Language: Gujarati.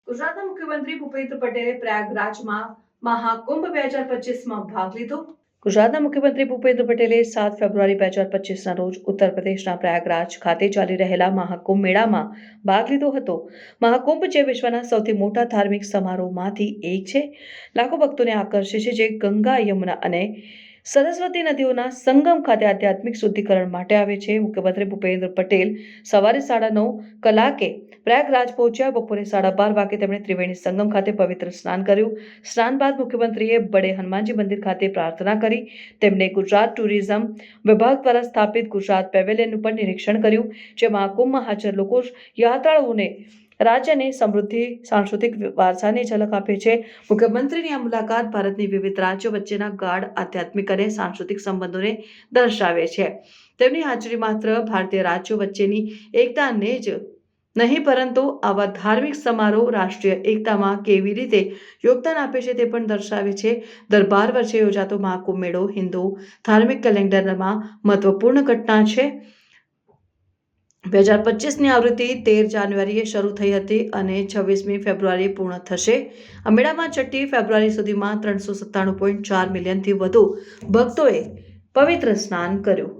ગુજરાતના મુખ્યમંત્રી ભૂપેન્દ્ર પટેલે પ્રયાગરાજમાં મહાકુંભ 2025માં ભાગ લીધો। ગુજરાતના મુખ્યમંત્રી ભૂપેન્દ્ર પટેલે 7 ફેબ્રુઆરી 2025ના રોજ ઉત્તર પ્રદેશના પ્રયાગરાજ ખાતે ચાલી રહેલા મહાકુંભ મેળામાં ભાગ લીધો હતો। મહાકુંભ જે વિશ્વના સૌથી મોટા ધાર્મિક સમારોહમાંથી એક છે, લાખો ભક્તોને આકર્ષે છે, જે ગંગા, યમુના અને સરસ્વતી નદીઓના સંગમ ખાતે આધ્યાત્મિક શુદ્ધિકરણ માટે આવે છે। મુખ્યમંત્રી ભૂપેન્દ્ર પટેલ સવારે 9:30 કલાકે પ્રયાગરાજ પહોંચ્યા। બપોરે 12:30 વાગે તેમણે ત્રિવેણી સંગમ ખાતે પવિત્ર સ્નાન કર્યું। સ્નાન બાદ મુખ્યમંત્રીએ બડે હનુમાનજી મંદિર ખાતે પ્રાર્થના કરી। તેમણે ગુજરાત ટુરિઝમ વિભાગ દ્વારા સ્થાપિત ગુજરાત પેવેલિયનનું પણ નિરીક્ષણ કર્યું, જેમાં કુંભમાં હાજર લોકો યાત્રાળુઓને રાજ્યની સમૃદ્ધિ, સાંસ્કૃતિક વારસાની ઝલક આપે છે। મુખ્યમંત્રીની આ મુલાકાત ભારતની વિવિધ રાજ્યો વચ્ચેના ગાઢ આધ્યાત્મિક અને સાંસ્કૃતિક સંબંધોને દર્શાવે છે। તેમની હાજરી માત્ર ભારતીય રાજ્યો વચ્ચેની એકતાને જ નહીં, પરંતુ આવા ધાર્મિક સમારોહ રાષ્ટ્રીય એકતામાં કેવી રીતે યોગદાન આપે છે તે પણ દર્શાવે છે। દર 12 વર્ષે યોજાતો મહાકુંભ મેળો હિન્દુ ધાર્મિક કેલેન્ડરમાં મહત્વપૂર્ણ ઘટના છે। 2025ની આવૃત્તિ 13 જાન્યુઆરીએ શરૂ થઈ હતી અને 26મી ફેબ્રુઆરીએ પૂર્ણ થશે। આ મેળામાં 6મી ફેબ્રુઆરી સુધીમાં 397.4 મિલિયનથી વધુ ભક્તોએ પવિત્ર સ્નાન કર્યું।